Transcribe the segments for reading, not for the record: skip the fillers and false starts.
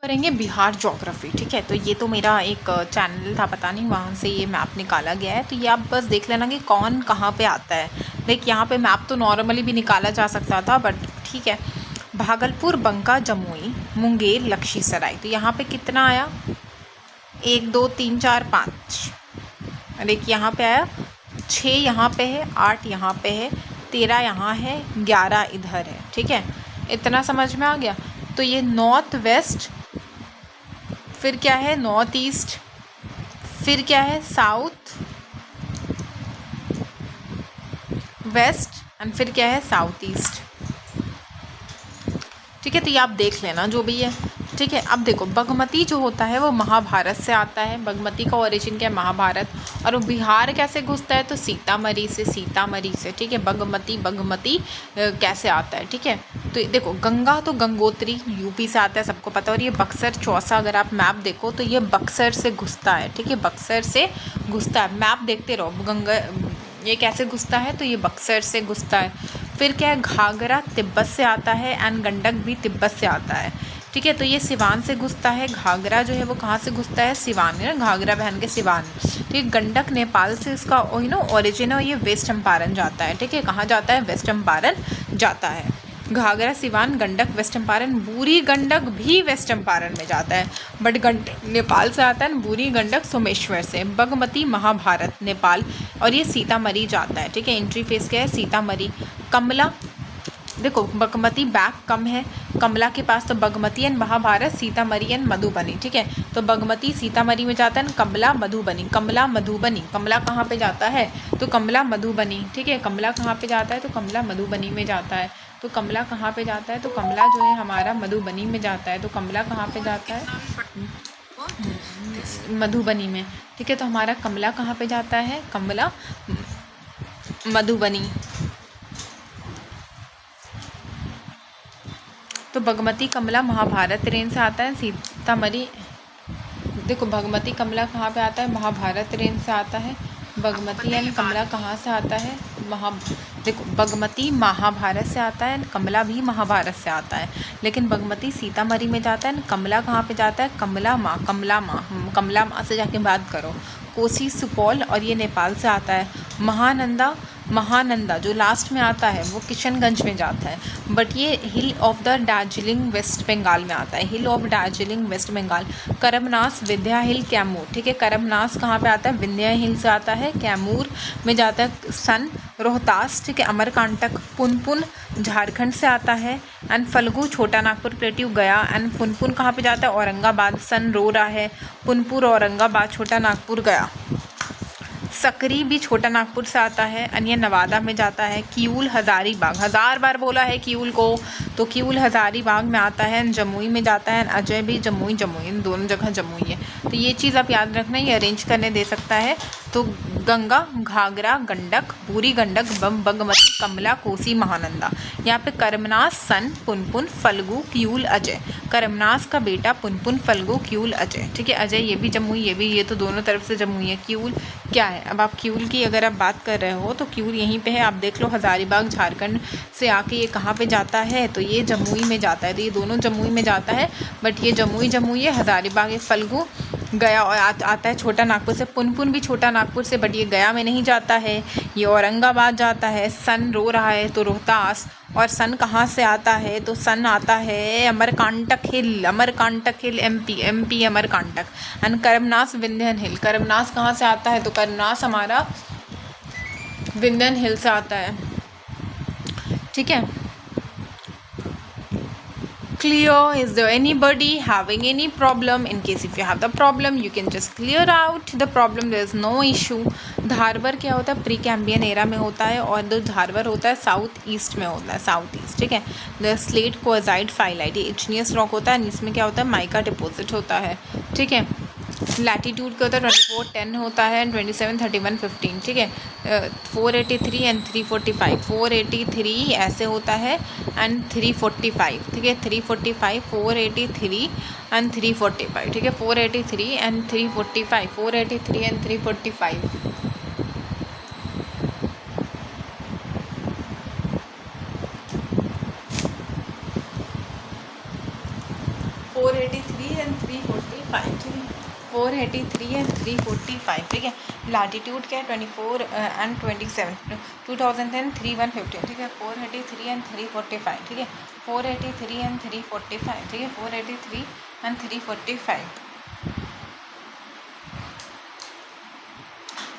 करेंगे बिहार ज्योग्राफी। ठीक है, तो ये तो मेरा एक चैनल था, पता नहीं वहाँ से ये मैप निकाला गया है, तो ये आप बस देख लेना कि कौन कहाँ पे आता है। देख यहाँ पे मैप तो नॉर्मली भी निकाला जा सकता था, बट ठीक है। भागलपुर, बंका, जमुई, मुंगेर, लखीसराय, तो यहाँ पे कितना आया? 1 2 3 4 5। देख यहाँ पे आया 6, यहाँ पे है 8, यहाँ पे है 13, यहाँ है 11 इधर है। ठीक है, इतना समझ में आ गया। तो ये नॉर्थ वेस्ट, फिर क्या है नॉर्थ ईस्ट, फिर क्या है साउथ वेस्ट, एंड फिर क्या है साउथ ईस्ट। ठीक है, तो ये आप देख लेना जो भी है। ठीक है, अब देखो बागमती जो होता है वो महाभारत से आता है। बागमती का ओरिजिन क्या है? महाभारत। और वो बिहार कैसे घुसता है? तो सीतामढ़ी से, सीतामढ़ी से। ठीक है, बागमती कैसे आता है? ठीक है, तो देखो गंगा तो गंगोत्री यूपी से आता है, सबको पता है। और ये बक्सर चौसा, अगर आप मैप देखो तो ये बक्सर से घुसता है। ठीक है, बक्सर से घुसता है, मैप देखते रहो। गंगा ये कैसे घुसता है? तो ये बक्सर से घुसता है। फिर क्या है, घाघरा तिब्बत से आता है, एंड गंडक भी तिब्बत से आता है। ठीक है, तो ये सिवान से घुसता है। घाघरा जो है वो कहाँ से घुसता है? सिवान है ना, घाघरा बहन के सिवान। ठीक है, गंडक नेपाल से इसका ओरिजिन है, और ये वेस्ट चंपारण जाता है। ठीक है, कहाँ जाता है? वेस्ट चंपारण जाता है। घाघरा, सिवान, गंडक, वेस्ट चंपारण। बूढ़ी गंडक भी वेस्ट चंपारण में जाता है, बट गंडक नेपाल से आता है। बूढ़ी गंडक सोमेश्वर से। बागमती महाभारत नेपाल, और ये सीतामढ़ी जाता है। ठीक है, एंट्री फेस क्या है? सीतामढ़ी। कमला, देखो बागमती बैक कम है कमला के पास, तो बागमती एंड महाभारत, सीतामढ़ी एंड मधुबनी। ठीक है, तो बागमती सीतामढ़ी में जाता है, कमला मधुबनी। कमला मधुबनी, कमला कहाँ पे जाता है? तो कमला मधुबनी। ठीक है, कमला कहाँ पे जाता है? तो कमला मधुबनी में जाता है। तो कमला कहाँ पे जाता है? तो कमला जो है हमारा मधुबनी में जाता है। तो कमला कहाँ पे जाता है? मधुबनी में। ठीक है, तो हमारा कमला कहाँ पे जाता है? कमला मधुबनी। तो बागमती कमला महाभारत रेंज से आता है। सीतामढ़ी, देखो बागमती कमला कहाँ पे आता है? महाभारत रेंज से आता है। बागमती एंड कमला कहाँ से आता है? देखो बागमती महाभारत से आता है, कमला भी महाभारत से आता है, लेकिन बागमती सीतामढ़ी में जाता है। कमला कहाँ पे जाता है? कमला माँ से जाके बात करो। कोसी सुपौल, और ये नेपाल से आता है। महानंदा जो लास्ट में आता है वो किशनगंज में जाता है, बट ये hill of the Darjeeling West Bengal में आता है। Hill of Darjeeling West Bengal. Karmanasa, Vindhya hill, Kaimur. ठीक है, करमनास कहाँ पे आता है? विंध्या हिल से आता है, कैमूर में जाता है। सन, रोहतास। ठीक है, अमरकांटक, पुनपुन झारखंड से आता है। एंड फल्गु, छोटा नागपुर, प्लेट्यू, गया। एंड पुनपुन कहाँ पे जाता है? औरंगाबाद। सन रो रहा है, पुनपुर औरंगाबाद, छोटा नागपुर गया। सकरी भी छोटा नागपुर से आता है, अन्य नवादा में जाता है। किऊल, हज़ारीबाग, 1000 बार बोला है किऊल को, तो किऊल हज़ारीबाग में आता है। जमुई में जाता है। अजय भी जमुई, इन दोनों जगह जमुई है, तो ये चीज़ आप याद रखना, ये अरेंज करने दे सकता है। तो गंगा, घाघरा, गंडक, बूढ़ी गंडक, बागमती, कमला, कोसी, महानंदा। यहाँ पे करमनास, सन, पुनपुन, फल्गु, किऊल, अजय। करमनास का बेटा पुनपुन, फल्गु, किऊल, अजय। ठीक है, अजय ये भी जमुई, ये भी, ये तो दोनों तरफ से जमुई है। किऊल क्या है? अब आप किऊल की अगर आप बात कर रहे हो तो किऊल यहीं पे है, आप देख लो। हज़ारीबाग झारखंड से आके ये कहाँ पे जाता है? तो ये जमुई में जाता है। तो ये दोनों जमुई में जाता है, बट ये जमुई है। हज़ारीबाग ये फल्गु गया और आता है छोटा नागपुर से। पुनपुन भी छोटा नागपुर से, बट ये गया में नहीं जाता है, ये औरंगाबाद जाता है। सन रो रहा है तो रोहतास। और सन कहाँ से आता है? तो सन आता है अमरकांटक हिल, एमपी अमरकांटक। एंड करमनास, विंध्यन हिल। करमनास कहाँ से आता है? तो करमनास हमारा विंध्यन हिल से आता है। ठीक है, clear? Is there anybody having any problem? In case if you have the problem, you can just clear out the problem, there is no issue. धारवर क्या होता है? प्री कैम्बियन एरा में होता है, और जो धारवर होता है साउथ ईस्ट में होता है, साउथ ईस्ट। ठीक है, द स्लेट क्वाजाइट फाइलाइट, ये इग्नियस रॉक होता है, इसमें क्या होता है? माइका डिपॉजिट होता है। ठीक है, लैटीट्यूड क्या होता है? 2410 होता है, 27 31 15। ठीक है, 483 एंड 345। 483 ऐसे होता है एंड 345। ठीक है, 345, 483 एंड 345। ठीक है, 483 एंड 345, 483 एंड 345। 483 एंड 345, ठीक है, 483 एंड 345, ठीक है। लैटिट्यूड क्या है 24 एंड 27, 2010 3150, ठीक है। 483 एंड 345, ठीक है, 483 एंड 345, ठीक है, 483 एंड 345।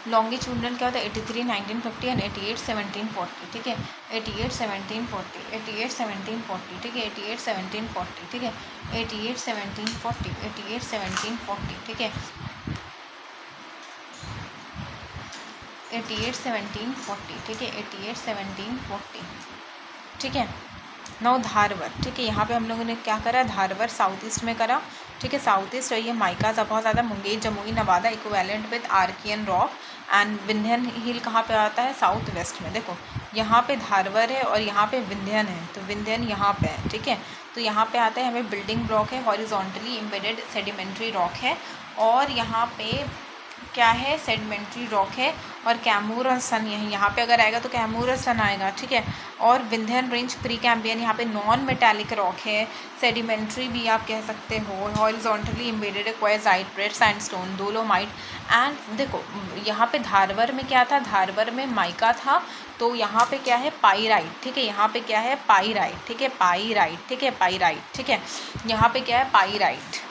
लॉन्गिट्यूडनल क्या होता है 83 1950 एंड 88 1740, ठीक है, 88 1740, 88 1740, ठीक है, 88 1740, ठीक है, 88 1740, 88 1740, ठीक है, 88 1740, ठीक है, 88 1740, ठीक है। नौ धारवर, ठीक है, यहाँ पे हम लोगों ने क्या करा, धारवर साउथ ईस्ट में करा, ठीक है, साउथ ईस्ट। और ये माइकाज बहुत ज़्यादा, Munger Jamui Nawada equivalent with Archaean rock. And Vindhyan hill कहाँ पे आता है, साउथ वेस्ट में। देखो यहाँ पे धारवर है और यहाँ पे विंध्यन है, तो विंध्यन यहाँ पे है, ठीक है। तो यहाँ पे आता है हमें बिल्डिंग ब्लॉक है, हॉरिजॉन्टली एम्बेडेड सेडिमेंट्री रॉक है, और यहाँ पे क्या है, सेडिमेंट्री रॉक है। और कैमूर और सन यहाँ पे अगर आएगा तो कैमूर और सन आएगा, ठीक है। और विंध्यन रेंज प्री कैम्बियन, यहाँ पे नॉन मेटालिक रॉक है, सेडिमेंट्री भी आप कह सकते हो, horizontally embedded quartzite red sandstone dolomite. And देखो यहाँ पे धारवर में क्या था, धारवर में माइका था, तो यहाँ पे क्या है, पाइराइट, ठीक है, यहाँ पे क्या है, पाइराइट, ठीक है, पाइराइट, ठीक है, पाइराइट, ठीक है, यहाँ पे क्या है, पाइराइट।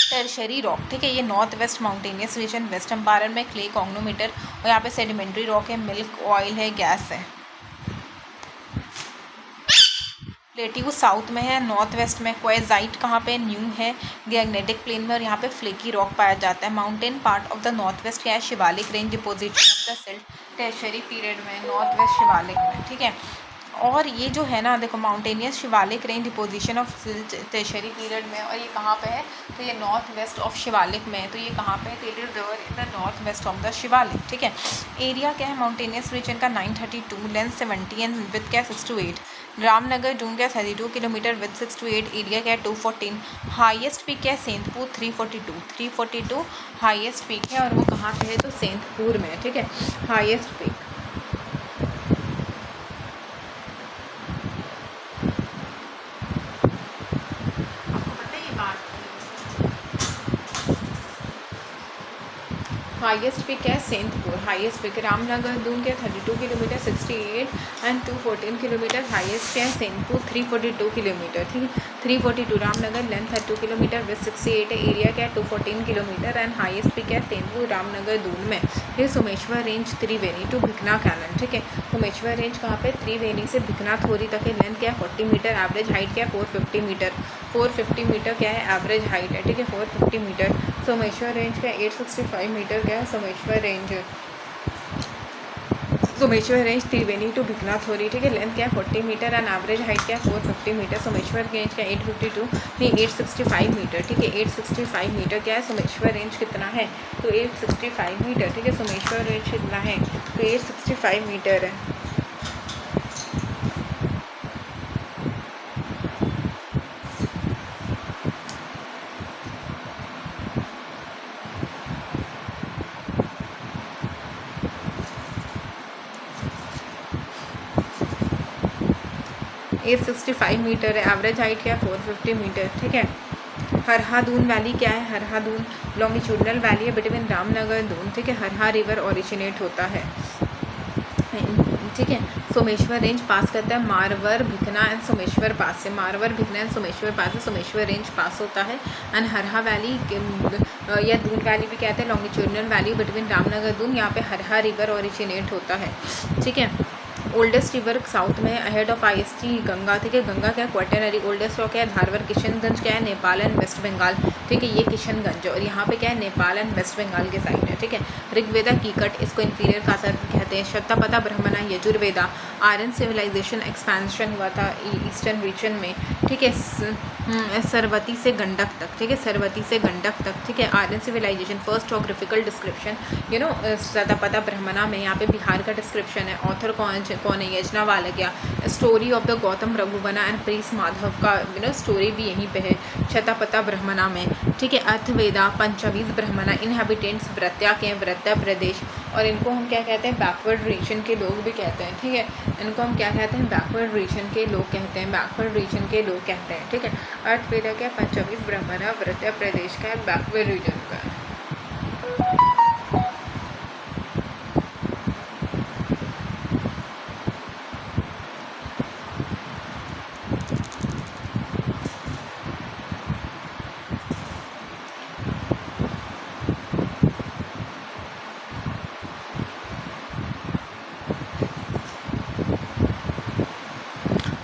टर्शरी रॉक, ठीक है, ये north west mountainous region, west Champaran में क्ले कॉग्नोमीटर, और यहाँ पे सेडिमेंट्री रॉक है, मिल्क ऑयल है, गैस है। प्लेट्यू साउथ में है, नॉर्थ वेस्ट में। क्वाजाइट कहाँ पे, न्यू है गैग्नेटिक प्लेन में, और यहाँ पे फ्लेकी रॉक पाया जाता है। Mountain part of the north waste क्या है, Shivalik range deposition of the silt tertiary period में, नॉर्थ वेस्ट शिवालिक में, ठीक है। और ये जो है ना, देखो mountainous Shivalik range deposition of tertiary period में, और ये कहाँ पे है, तो ये नॉर्थ वेस्ट ऑफ शिवालिक में है, तो ये कहाँ पे है, tailor river in the north west of the Shiwalik, ठीक है। एरिया क्या है माउंटेनियस रीजन का 932, लेंथ 70 एंड विथ क्या 6 to 8। रामनगर डून क्या 32 किलोमीटर विथ 6 to 8, एरिया क्या है 214। हाईएस्ट पीक क्या है सेंतपुर 342 हाईएस्ट पीक है, और वो कहाँ पे है, तो सेंतपुर में है, ठीक है, हाईएस्ट पीक। हाईएस्ट पिक है सेंतपुर, हाईएस्ट पिक। रामनगर दून के 32 किलोमीटर 68 एंड 214 किलोमीटर, हाईएस्ट है सेंतपुर 342 किलोमीटर, ठीक है, 342। रामनगर लेंथ 32 किलोमीटर विथ 68 है, एरिया क्या है 214 किलोमीटर, एंड हाईएस्ट पिक है सेंतपुर रामनगर दून में। फिर सोमेश्वर रेंज त्रिवेणी टू भिकना कैनन, ठीक है, सोमेश्वर रेंज कहाँ पे, त्रिवेणी से भिकना थोरी तक है, लेंथ क्या है 40 मीटर, एवरेज हाइट क्या है 450 मीटर, 450 मीटर क्या है एवरेज हाइट है, ठीक है, 450 मीटर। सोमेश्वर रेंज का 865 मीटर क्या है Someshwar range, Someshwar range Triveni to Bhiknath हो रही, ठीक है, लेंथ क्या है 40 मीटर एंड एवरेज हाइट क्या है 450 मीटर। सोमेश्वर रेंज का 852 नहीं 865 मीटर, ठीक है, 865 मीटर क्या है सोमेश्वर रेंज कितना है, तो 865 मीटर, ठीक है, सोमेश्वर रेंज कितना है, तो 865 मीटर है। एट 65 मीटर है, एवरेज हाइट क्या है 450 मीटर, ठीक है। हरहादून वैली क्या है, हरहादून लॉन्गिट्यूडनल वैली है बिटवीन रामनगर दून, ठीक है, हरहा रिवर ओरिजिनेट होता है, ठीक है। सोमेश्वर रेंज पास करता है मारवर भिकना एंड सोमेश्वर पास से, मारवर भिकना एंड सोमेश्वर पास से सोमेश्वर रेंज पास होता है। एंड हरहा वैली या दून वैली भी कहते हैं, longitudinal valley between Ramnagar Doon, यहाँ पे हरहा रिवर ओरिजिनेट होता है, ठीक है। ओल्डेस्ट रिवर साउथ में अहेड ऑफ IST गंगा, ठीक है, गंगा क्या क्वाटरनरी। ओल्डेस्ट रॉक है धारवर। किशनगंज क्या है नेपाल एंड वेस्ट बंगाल, ठीक है, ये किशनगंज, और यहाँ पे क्या है नेपाल एंड वेस्ट बंगाल के साइड है, ठीक है। ऋग्वेदा कीकट, इसको इन्फीरियर कासर कहते हैं। शतपथा ब्रह्मणा यजुर्वेदा। आर्यन सिविलाइजेशन एक्सपेंशन हुआ था ईस्टर्न रीजन में, ठीक है, सरवती से गंडक तक, ठीक है, सरवती से गंडक तक, ठीक है। Aryan civilisation first geographical description, Shatapatha Brahmana में यहाँ पे बिहार का डिस्क्रिप्शन है। ऑथर कौन कौन है, Yajnavalkya. Story of the Gautam Raghuvansh and priest Madhav का स्टोरी भी यहीं पे है शतपथ ब्राह्मणा में, ठीक है। अथर्ववेदा, पंचवीस ब्राह्मणा, इनहेबिटेंट्स वृत्या के वृत्या प्रदेश, और इनको हम क्या कहते हैं, बैकवर्ड रीजन के लोग भी कहते हैं, ठीक है। इनको हम क्या कहते हैं, बैकवर्ड रीजन के लोग कहते हैं, बैकवर्ड रीजन के लोग कहते हैं, ठीक है। अथर्ववेदा क्या, पंचवीस ब्राह्मणा वृत्या प्रदेश का, बैकवर्ड रीजन का है।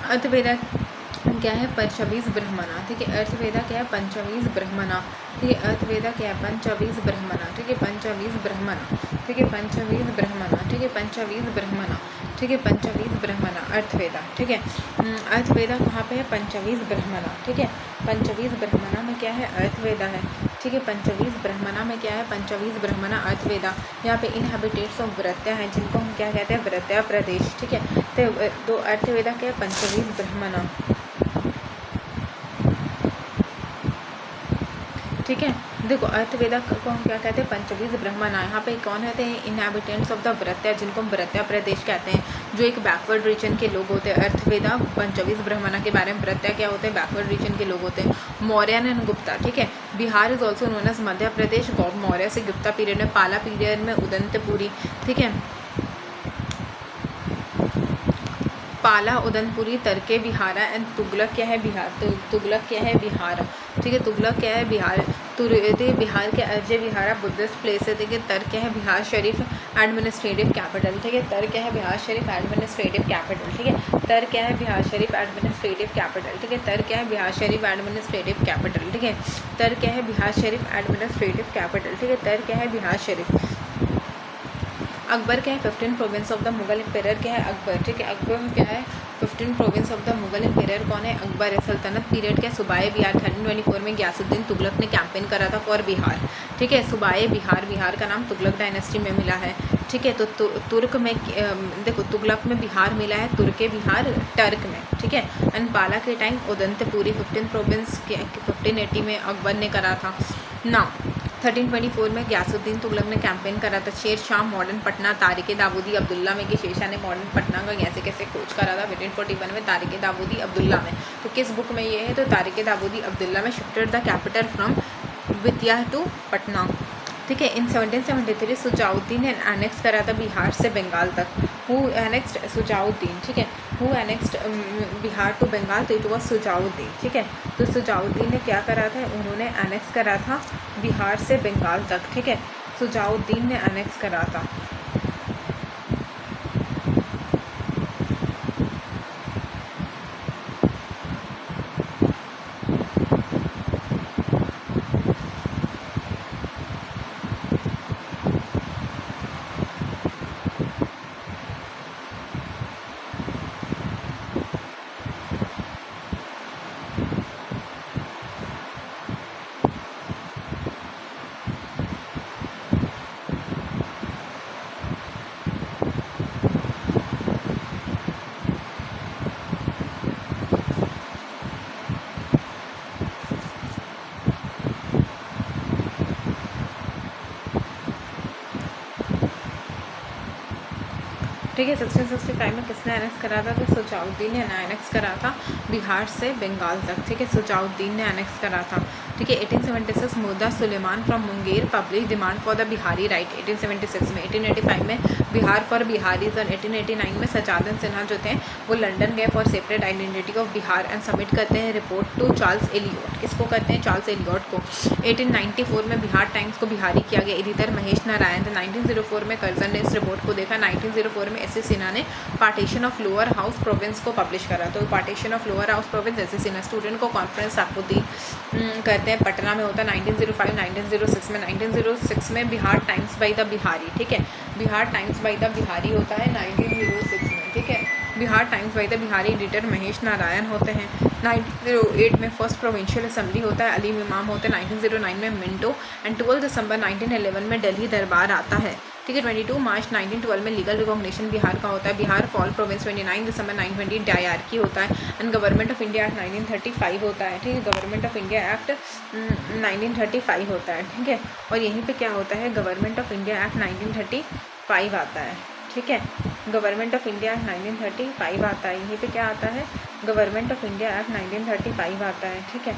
अथर्ववेदा क्या है, पंचवीस ब्राह्मणा, ठीक है। अथर्ववेदा क्या है, पंचवीस ब्राह्मणा, ठीक है। अथर्ववेदा क्या है, पंचवीस ब्राह्मणा, ठीक है। पंचवीस ब्राह्मणा, ठीक है। पंचवीस ब्राह्मणा, ठीक है। पंचवीस ब्राह्मणा, ठीक है। पंचवीस ब्राह्मणा अथर्ववेदा, ठीक है। अथर्ववेदा कहाँ पे है, पंचवीस ब्राह्मणा, ठीक है। पंचवीस ब्राह्मणा में क्या है, अथर्ववेदा है, ठीक है। पंचवीस ब्राह्मणा में क्या है, पंचवीस ब्राह्मणा अथर्ववेदा। यहाँ पे इनहेबिटेंट्स ऑफ वृत्या हैं, जिनको हम क्या कहते हैं, वृत्या प्रदेश, ठीक है। तो अथर्ववेदा क्या है, पंचवीस ब्राह्मणा, ठीक है। देखो अथर्ववेदा को हम क्या कहते हैं, पंचवीस ब्राह्मणा। यहाँ पे कौन रहते हैं, इनहेबिटेंट्स ऑफ द वृत्या, जिनको हम वृत्या प्रदेश कहते हैं, जो एक बैकवर्ड रीजन के लोग होते हैं। अथर्ववेदा पंचवीस ब्राह्मणा के बारे में, वृत्या क्या होते हैं, बैकवर्ड रीजन के लोग होते हैं। मौर्यन एंड गुप्ता, ठीक है। Bihar is also known as Madhya Pradesh. Maurya से गुप्ता पीरियड में, पाला पीरियड में उदंतपुरी, ठीक है। पाला, उदयपुरी, तरके बिहारा एंड तुगलक क्या है, बिहार। तो तुगलक क्या है, बिहार, ठीक है। तुगलक क्या है, बिहार। बिहार के अजय बिहारा बुद्धिस्ट प्लेस है, ठीक है। तर्क क्या है, बिहार शरीफ एडमिनिस्ट्रेटिव कैपिटल, ठीक है। तर्क क्या है, बिहार शरीफ एडमिनिस्ट्रेटिव कैपिटल, ठीक है। तर्क क्या है, बिहार शरीफ एडमिनिस्ट्रेटिव कैपिटल, ठीक है। तर्क क्या है, बिहार शरीफ एडमिनिस्ट्रेटिव कैपिटल, ठीक है। तर्क क्या है, बिहार शरीफ एडमिनिस्ट्रेटिव कैपिटल, ठीक है। तर्क क्या है, बिहार शरीफ। अकबर क्या है, 15 province of the Mughal empire क्या है, अकबर, ठीक है। अकबर क्या है, 15 province of the Mughal empire कौन है, अकबर है। सल्तनत पीरियड क्या, सूबाए बिहार। 1324 में गयासुद्दीन तुगलक ने कैंपेन करा था फॉर बिहार, ठीक है। सूबाए बिहार, बिहार का नाम तुगलक डायनेस्टी में मिला है, ठीक है। तो तुर्क में देखो, तुगलक में बिहार मिला है, तुर्के बिहार टर्क में, ठीक है। एंड पाला के टाइम उदंतपुरी 15 प्रोविंस 1580 में अकबर ने करा था ना। 1324 में गयासुद्दीन तुगलक ने कैंपेन करा था। शेर शाह मॉडर्न पटना, तारिक दाऊदी अब्दुल्ला में, कि शेर शाह ने मॉडर्न पटना का कैसे कैसे खोज करा था 1541 में, तारिक दाऊदी अब्दुल्ला में। तो किस बुक में ये है, तो तारिक दाऊदी अब्दुल्ला में। Shifted the capital from Vidya to Patna, ठीक है। इन 1773 सुजाउद्दीन ने एनेक्स करा था बिहार से बंगाल तक। हु एनेक्स्ड, सुजाउद्दीन, ठीक है। Who annexed Bihar to Bengal, तो इट वॉज सुजाउद्दीन, ठीक है। तो सुजाउद्दीन ने क्या करा था, उन्होंने एनेक्स करा था बिहार से बंगाल तक, ठीक है। सुजाउद्दीन ने एनेक्स करा था। ठीक है। 1665 में किसने एनेक्स करा था, तो सुजाउद्दीन ने एनेक्स करा था बिहार से बंगाल तक, ठीक है। सुजाउद्दीन ने एनेक्स करा था, ठीक है। 1876 मुर्दा Suleman from Munger publish demand for the Bihari right 1876 में। 1885 में बिहार फॉर बिहारीज और 1889 में सजादन सिन्हा जो थे वो लंदन गए for separate identity of Bihar and submit करते हैं रिपोर्ट टू चार्ल्स एलियट। किसको करते हैं, चार्ल्स एलियट को। 1894 में बिहार टाइम्स को बिहारी किया गया, एडिटर महेश नारायण थे। 1904 में कर्जन ने इस रिपोर्ट को देखा। 1904 में एस सिन्हा ने partition of lower house province को पब्लिश करा। तो partition of lower house province S Sinha student को कॉन्फ्रेंस साफुद्दीन करते हैं, पटना में होता है 1905 1906 में। 1906 में Bihar times by the Bihari, ठीक है। Bihar times by the Bihari होता है 1906 में, ठीक है। Bihar times by the Bihari editor Mahesh Narayan होते हैं। 1908 में फर्स्ट प्रोविंशियल असेंबली होता है, अलीम इमाम होते हैं। 1909 में मिंटो एंड 12 दिसंबर 1911 में दिल्ली दरबार आता है, ठीक है। 22 मार्च 1912 में लीगल रिकॉग्निशन बिहार का होता है, बिहार फॉल प्रोविंस। 29 दिसंबर 1920 डायरकी होता है, and government of India act 1935 होता है, ठीक है। गवर्नमेंट ऑफ इंडिया एक्ट 1935 होता है, ठीक है। और यहीं पे क्या होता है, गवर्नमेंट ऑफ इंडिया एक्ट 1935 आता है, ठीक है। गवर्नमेंट ऑफ इंडिया एक्ट 1935 आता है, यहीं पे क्या आता है, गवर्नमेंट ऑफ इंडिया एक्ट 1935 आता है, ठीक है।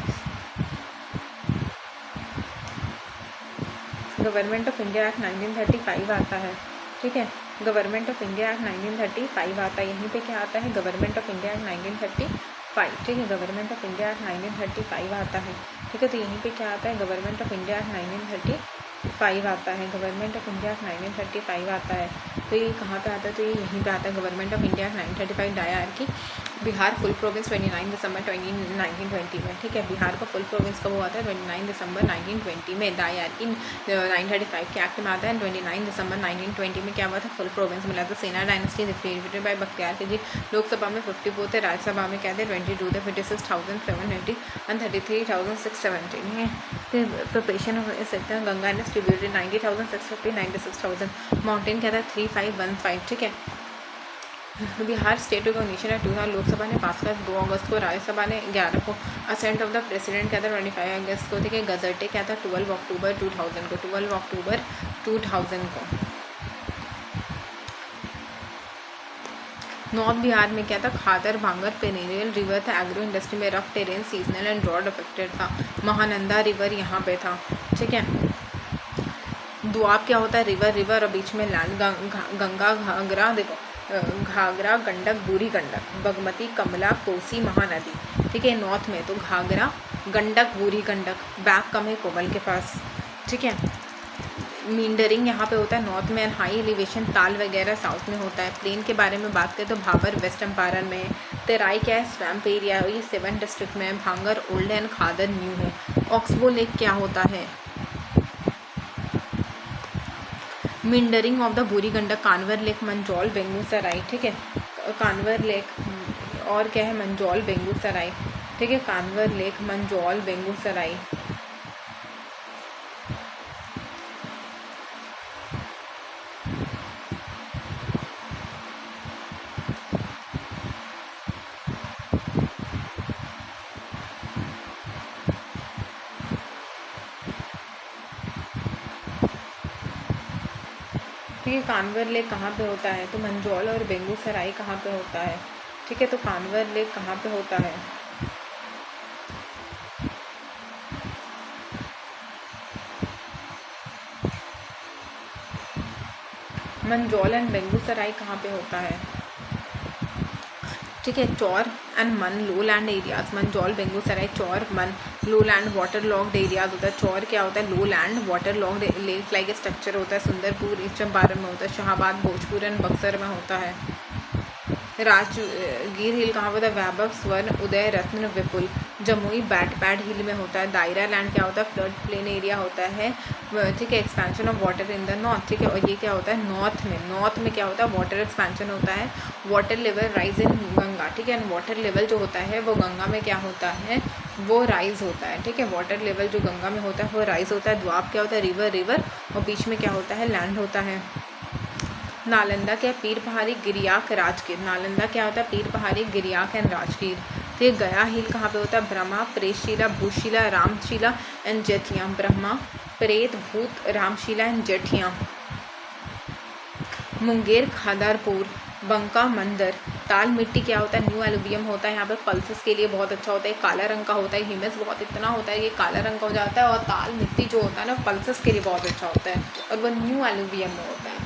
गवर्नमेंट ऑफ इंडिया एक्ट 1935 आता है, ठीक है। गवर्नमेंट ऑफ इंडिया एक्ट 1935 आता है, यहीं पे क्या आता है, गवर्नमेंट ऑफ इंडिया एक्ट 1935, ठीक है। गवर्नमेंट ऑफ इंडिया एक्ट 1935 आता है, ठीक है। तो यहीं पे क्या आता है, गवर्नमेंट ऑफ इंडिया एक्ट 1935 आता है, गवर्नमेंट ऑफ इंडिया एक्ट 1935 आता है। तो ये कहाँ पे आता है, तो ये यहीं पे आता है, government of India act 1935 dyarchy. Bihar full province 29 दिसंबर 1920 में, ठीक है। बिहार का फुल प्रोविंस कब हुआ था, 29 दिसंबर 1920 में। डायरकी 935 के एक्ट में आता है। 29 दिसंबर 1920 में क्या हुआ था, फुल प्रोविंस मिला था। सेना dynasty defeated by Bakhtiyar Khilji. Lok Sabha में 54 थे, राज्यसभा में क्या थे, 22 थे। 56,720 एंड 33,617। प्रिपरेशन गंगा ने डिस्ट्रीब्यूटेड 90,650, 96,000। माउंटेन क्या था, 3515, ठीक है। बिहार स्टेट रिकॉग्निशन है 2000, लोकसभा ने पास किया 2 अगस्त को, राज्यसभा ने 11 को। असेंट ऑफ द प्रेसिडेंट क्या था, 25 अगस्त को, ठीक है। गजटे क्या था, 12 अक्टूबर 2000 को, 12 अक्टूबर 2000 को। नॉर्थ बिहार में क्या था, खादर, भांगर, पेनेरियल रिवर था। एग्रो इंडस्ट्री में rough terrain, seasonal and drought affected था। महानंदा रिवर यहाँ पे था, ठीक है। दुआब क्या होता है, रिवर और बीच में लैंड। गंगा, घाघरा, देखो घाघरा, गंडक, बूढ़ी गंडक, बागमती, कमला, कोसी, महानदी, ठीक है। नॉर्थ में तो घाघरा, गंडक, बूढ़ी गंडक, बैक कम है कोमल के पास, ठीक है। मींडरिंग यहाँ पे होता है नॉर्थ में, एंड हाई एलिवेशन ताल वगैरह साउथ में होता है। प्लेन के बारे में बात करें तो भाबर वेस्ट चंपारण में, तेराई क्या है, स्वैम्प एरिया, ये 7 डिस्ट्रिक्ट में है। भांगर ओल्ड एंड खादर न्यू है। ऑक्सबो लेक क्या होता है, मिंडरिंग of the Burhi Gandak, कानवर lake, मंजौल, बेंगूसराय, ठीक है। कानवर लेक और क्या है, मंजौल, बेंगूसराय, ठीक है। कानवर लेक, मंजौल, बेंगूसराय। ठीक है। कानवर लेक कहाँ पे होता है, तो मंजौल और बेंगूसराय कहाँ पे होता है, ठीक है। तो कानवर लेक कहाँ पे होता है, मंजौल एंड बेंगूसराय कहाँ पे होता है, ठीक है। चौर एंड मन लो लैंड एरियाज, मंजौल, बेंगूसराय, चौर, मन लो लैंड वाटर लॉग्ड एरियाज होता है। चौर क्या होता है, लो land water logged lake like structure होता है। सुंदरपुर ईस्ट चंपारण में होता है। शाहाबाद, भोजपुर एंड बक्सर में होता है। राजगीर हिल कहाँ होता है, वैभव, स्वर्ण, उदय, रत्न, विपुल। जमुई बैटपैड हिल में होता है। दायरा लैंड क्या होता है, फ्लड प्लेन एरिया होता है, ठीक है। Expansion of water in the north, ठीक है। और ये क्या होता है, नॉर्थ में क्या होता है, वाटर एक्सपेंशन होता है। Water level rise in Ganga, ठीक है। वाटर लेवल जो होता है वो गंगा में क्या होता है, वो राइज होता है, ठीक है। वाटर लेवल जो गंगा में होता है वो राइज होता है। द्वाब क्या होता है, रिवर, और बीच में क्या होता है, लैंड होता है। नालंदा क्या, पीर पहाड़ी, गिरियाक, राजगीर। नालंदा क्या होता है, पीर पहाड़ी, गिरियाक एंड राजगीर। तो ये गया हिल कहाँ पे होता है, ब्रह्मा, प्रेतशिला, भूतशिला, रामशिला एंड जेठियाँ। ब्रह्मा, प्रेत, भूत, रामशिला एंड जेठियाँ। मुंगेर, खादरपुर, बंका, मंदर। ताल मिट्टी क्या होता है, न्यू एलुवियम होता है। यहाँ पे पल्सेस के लिए बहुत अच्छा होता है। काला रंग का होता है, ह्यूमस बहुत इतना होता है, ये काला रंग का हो जाता है। और ताल मिट्टी जो होता है ना, पल्सेस के लिए बहुत अच्छा होता है, और वो न्यू एलुवियम में होता है।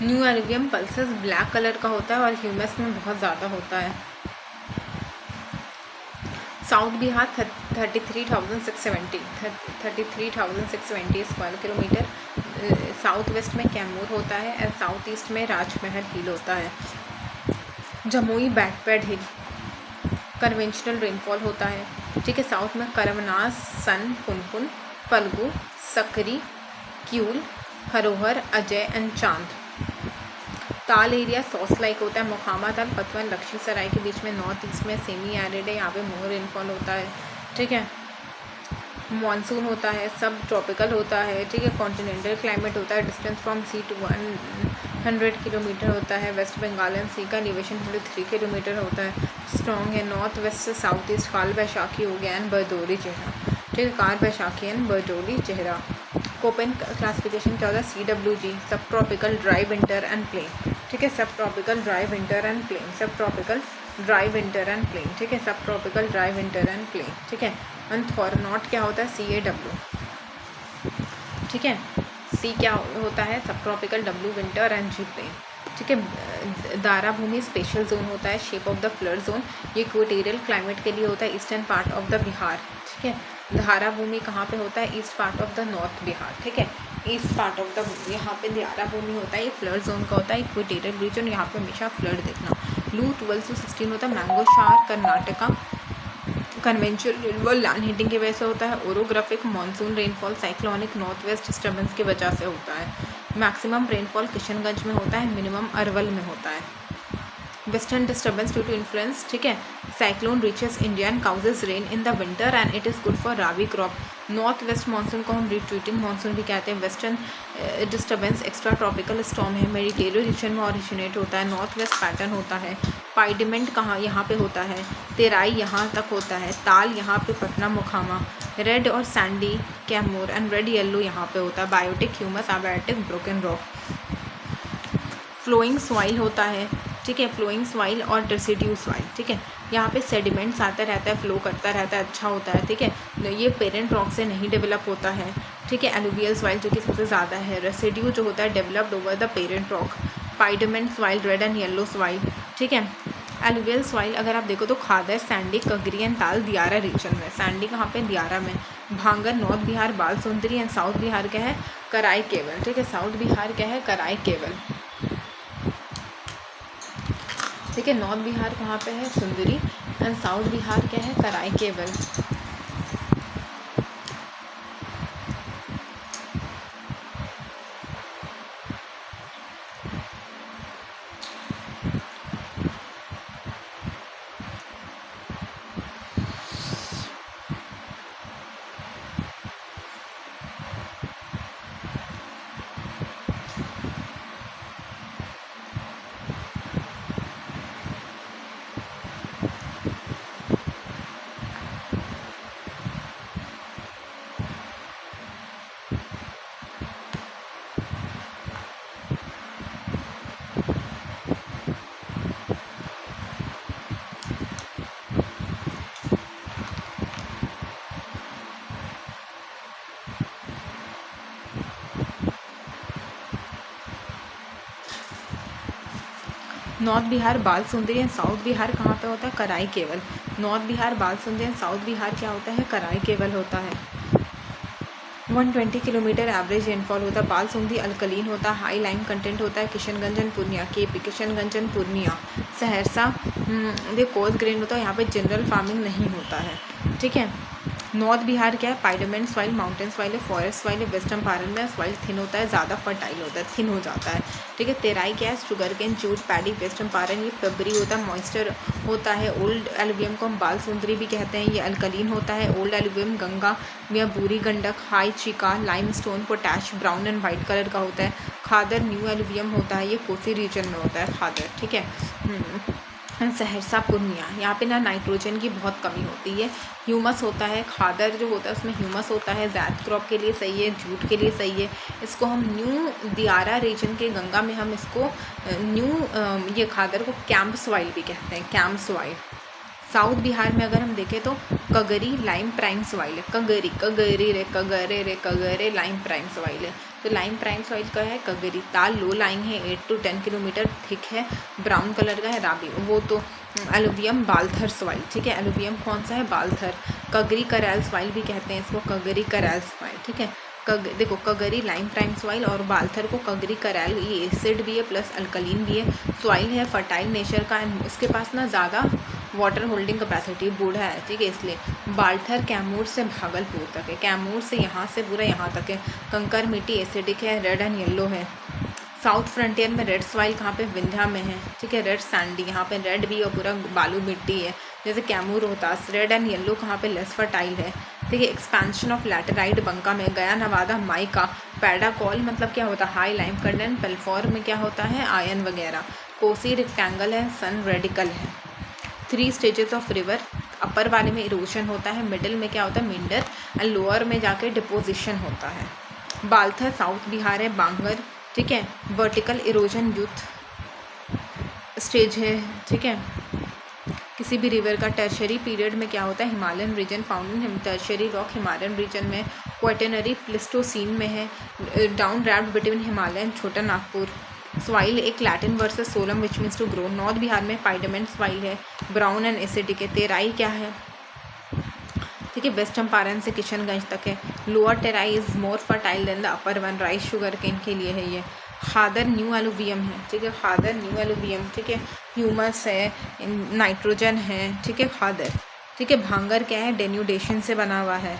New alluvium pulses black colour का होता है और ह्यूमस में बहुत ज़्यादा होता है। South Bihar 33,670 square kilometre. South west में कैमूर होता है एंड साउथ ईस्ट में राजमहल हिल होता है। जमुई बैकपैड हिल कन्वेंशनल रेनफॉल होता है, ठीक है। साउथ में करमनास, सन, पुनपुन, फल्गु, सकरी, क्यूल, हरोहर, अजय एंड चांद। ताल एरिया सॉस लाइक होता है। मोकामा ताल पतवन लखीसराय के बीच में नॉर्थ ईस्ट में सेमी एरिड है, यहाँ पे मोर रेनफॉल होता है, ठीक है। मॉनसून होता है, सब ट्रॉपिकल होता है, ठीक है। कॉन्टिनेंटल क्लाइमेट होता है। Distance from sea to 100 kilometre होता है। वेस्ट बंगाल एंड सी का एलिवेशन 103 किलोमीटर होता है। स्ट्रॉन्ग है। नॉर्थ वेस्ट से साउथ ईस्ट काल बैशाखी हो गया एंड बरदोली चेहरा, ठीक है। काल बैशाखी एंड बरदोली चेहरा। कोपेन क्लासिफिकेशन क्या होता है? CWG subtropical dry winter and plain, ठीक है। Subtropical dry winter and plain, subtropical dry winter and plain, ठीक है। Subtropical dry winter and plain, ठीक है। एंड थॉर्नॉट क्या होता है? CAW, ठीक है। सी क्या होता है? Subtropical, W winter and G plain, ठीक है। दारा भूमि स्पेशल जोन होता है। Shape of the flood zone ये इक्वेटोरियल क्लाइमेट के लिए होता है। Eastern part of the Bihar, ठीक है। धारा भूमि कहाँ पे होता है? East part of the north Bihar, ठीक है। ईस्ट पार्ट ऑफ द यहाँ पे धारा भूमि होता है, ये फ्लड जोन का होता है। इक्वेटोरियल रीजन, यहाँ पे हमेशा फ्लड देखना। लू 12 से 16 होता है। मैंगो शार Karnataka conventional rainfall land heating की वजह से होता है। Orographic monsoon rainfall cyclonic north west disturbance की वजह से होता है। मैक्सिमम रेनफॉल किशनगंज में होता है, मिनिमम अरवल में होता है। Western disturbance due to influence, ठीक है। Cyclone reaches India and causes rain in the winter and it is good for rabi crop. North west monsoon को हम रिट्रीटिंग मानसून भी कहते हैं। Western disturbance extra tropical storm है, मेडिटेरियन रीजन में originate होता है। नॉर्थ वेस्ट पैटर्न होता है। पाइडमेंट कहाँ? यहाँ पे होता है। तेराई यहाँ तक होता है। ताल यहाँ पे पटना मोकामा। रेड और sandy Kaimur and red yellow यहाँ पे होता है। Biotic humus abiotic broken rock. Flowing soil होता है, ठीक है। फ्लोइंग सॉइल और रेसिड्यू सॉइल, ठीक है। यहाँ पे सेडिमेंट्स आता रहता है, फ्लो करता रहता है, अच्छा होता है, ठीक है। ये पेरेंट रॉक से नहीं डेवलप होता है, ठीक है। एलुवियल सॉइल जो कि सबसे ज़्यादा है। रेसिड्यू जो होता है developed over the parent rock. Piedmont soil red and yellow soil, ठीक है। एलुवियल सॉइल अगर आप देखो तो खादर, सैंडी, कगरी एंड ताल दियारा रीजन में। सैंडी कहाँ पे? दियारा में। भांगर नॉर्थ बिहार, बाल सुंदरी एंड साउथ बिहार क्या है? कराई केवल, ठीक है। साउथ बिहार क्या है? कराई केवल, ठीक है। नॉर्थ बिहार कहाँ पे है? सुंदरी एंड साउथ बिहार क्या है? कराई केवल। नॉर्थ बिहार, बाल सुंदरी एंड साउथ बिहार कहाँ पे होता है? कराई केवल। नॉर्थ बिहार, बाल सुंदरी एंड साउथ बिहार क्या होता है? कराई केवल होता है। 120 किलोमीटर एवरेज रेनफॉल होता है। बाल सुंदरी अल्कलीन होता है, हाई लाइम कंटेंट होता है। Kishanganj and Purnia, KP Kishanganj and Purnia. Saharsa coarse grain होता है, यहाँ पे जनरल फार्मिंग नहीं होता है, ठीक है। नॉर्थ बिहार क्या है? पाइडमेंट सॉइल, माउंटेन सॉइल है, फॉरेस्ट सॉइल है। वेस्ट चंपारण में सॉइल थिन होता है, ज़्यादा फर्टाइल होता है, थिन हो जाता है, ठीक है। तेराई क्या है? Sugar cane, jute, paddy. West Champaran ये पेबरी होता है, मॉइस्चर होता है। ओल्ड एलुवियम को हम बाल सुंदरी भी कहते हैं, ये अल्कलीन होता है। ओल्ड एलुवियम गंगा या बूरी गंडक, हाई चिका, limestone, potash, brown and white colour का होता है। खादर न्यू एलुवियम होता है, ये कोसी रीजन में होता है खादर, ठीक है। सहरसा पूर्णिया, यहाँ पे ना नाइट्रोजन की बहुत कमी होती है। ह्यूमस होता है, खादर जो होता है उसमें ह्यूमस होता है, ज़ैद क्रॉप के लिए सही है, जूट के लिए सही है। इसको हम न्यू दियारा रीजन के गंगा में हम इसको ये खादर को कैंप सॉइल भी कहते हैं, कैंप सॉइल। साउथ बिहार में अगर हम देखें तो कगरी लाइम प्राइम सॉइल है। कगरी, कगरी रे कगरे रे कगरे लाइम प्राइम सॉइल है। तो लाइम प्राइम सॉइल का है कगरी। ताल लो लाइंग है, 8 to 10 किलोमीटर थिक है, ब्राउन कलर का है। राबी वो तो एलुवियम बालथर सॉइल, ठीक है। एलुवियम कौन सा है? बालथर। कगरी करैल सॉइल भी कहते हैं इसको, कगरी करैल सॉइल, ठीक है। देखो कगरी लाइम प्राइम सॉइल और बालथर को कगरी करैल, ये एसिड भी है प्लस अल्कलीन भी है। सॉइल है फर्टाइल नेचर का एंड इसके पास ना ज़्यादा वाटर होल्डिंग कैपेसिटी, बूढ़ा है, ठीक है, इसलिए। बालथर कैमूर से भागलपुर तक है, कैमूर से यहाँ से पूरा यहाँ तक है। कंकर मिट्टी एसिडिक है, रेड एंड येलो है। साउथ फ्रंटियर में रेड सॉइल कहाँ पे? विंध्या में है, ठीक है। रेड सैंडी, यहाँ पे रेड भी और पूरा बालू मिट्टी है, जैसे Kaimur Rohtas. Red and yellow कहाँ पे? लेस फर्टाइल है, ठीक है। एक्सपेंशन ऑफ लैटेराइट बंका में, गया नवादा माइका। पैडाकॉल मतलब क्या होता है? High lime content. पेल्फोर में क्या होता है? आयन वगैरह। कोसी रेक्टेंगल है, सन रेडिकल है। 3 स्टेजेस ऑफ रिवर, अपर वाले में इरोशन होता है, मिडिल में क्या होता है? मिंडर, एंड लोअर में जाके डिपोजिशन होता है। बालथर साउथ बिहार है, बांगर, ठीक है। वर्टिकल इरोजन यूथ स्टेज है, ठीक है। किसी भी रिवर का टर्शरी पीरियड में क्या होता है? Himalayan region found in Tertiary rock, Himalayan region में। क्वाटरनरी प्लिस्टोसीन में है, down warped between Himalayan Chota Nagpur. Soil एक लैटिन वर्ड से solum which means to grow. North Bihar में पाइडमेंट सॉइल है, ब्राउन एंड एसिडिक है। तेराई क्या है? ठीक है, वेस्ट चंपारण से किशनगंज तक है। Lower Terai is more fertile than the upper one, rice sugar cane के लिए है ये। खादर न्यू एलुवियम है, ठीक है, खादर न्यू एलुवियम, ठीक है। ह्यूमस है, नाइट्रोजन है, ठीक है, खादर, ठीक है। भांगर क्या है? डेन्यूडेशन से बना हुआ है।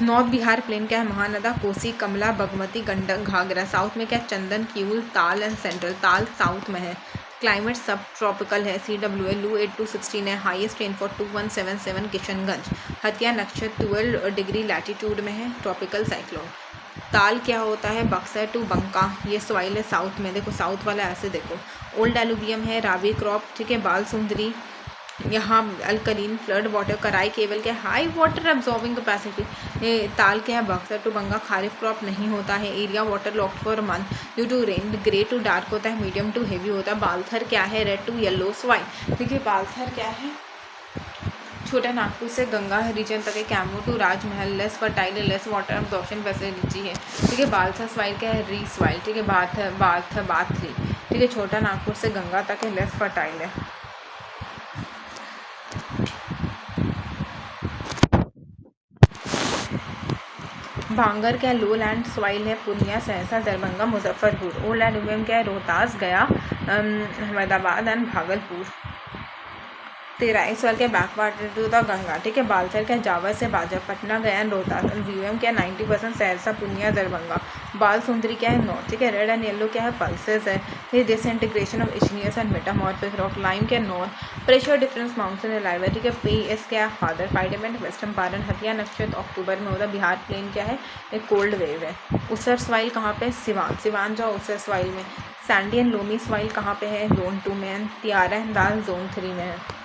नॉर्थ बिहार प्लेन क्या है? महानदा, कोसी, कमला, बागमती, गंडक, घाघरा। साउथ में क्या? चंदन, किऊल, ताल एंड सेंट्रल। ताल साउथ में है। क्लाइमेट सब ट्रॉपिकल है, CWA, लू 8 to 16 है, हाईएस्ट रेनफॉल 2177 किशनगंज। हथिया नक्षत्र 12 डिग्री लैटीट्यूड में है, ट्रॉपिकल साइक्लोन। ताल क्या होता है? बक्सर टू बंका, ये सॉइल है साउथ में। देखो साउथ वाला ऐसे देखो, ओल्ड एलुवियम है, रावी क्रॉप, ठीक है, बाल सुंदरी, यहाँ अल्कलीन, फ्लड वाटर। कराई केवल क्या? High water absorbing capacity. ताल क्या है? बक्सर टू बंगा खारिफ क्रॉप नहीं होता है। Area water locked for month due to rain. Grey to dark होता है, मीडियम टू हेवी होता है। बालथर क्या है? Red to yellow swine. देखिए बालथर क्या है? छोटा नागपुर से गंगा रीजन तक है। Kaimur to Rajmahal, less fertile, less water absorption facility है, ठीक है। बालथर स्वाइल क्या है? री स्वाइल, ठीक है। बाथरी, ठीक है, छोटा नागपुर से गंगा तक है, लेस फर्टाइल है। भांगर क्या? लो लैंड सॉइल है, पूर्णिया, सहरसा, दरभंगा, मुजफ्फरपुर। ओल्ड एलुवियम क्या है? रोहतास, गया, अहमदाबाद एंड भागलपुर। तेराई सॉइल क्या? बैकवाटर टू द गंगा, ठीक है। बालथर क्या? जावर से बाजा, पटना, गया एंड रोहतास। एलुवियम क्या? 90% सहरसा, पूर्णिया, दरभंगा। बाल सुंदरी क्या है? नॉर्थ, ठीक है। रेड एंड येलो क्या है? पल्सेस है। फिर disintegration of igneous and metamorphic rock. Lime क्या? नॉर्थ। प्रेशर डिफरेंस माउंटेन एलाइवर, ठीक है। PS क्या है? फादर। पाइडमेंट वेस्ट चंपारण। हथिया नक्षत्र अक्टूबर में होता है। बिहार प्लेन क्या है? एक कोल्ड वेव है। उसर सॉइल कहाँ पे? सिवान जाओ उसर सॉइल में। सैंडी एंड लोमी सॉइल कहाँ पे है? जोन 2 में। तियारा एंड दाल जोन 3 में है।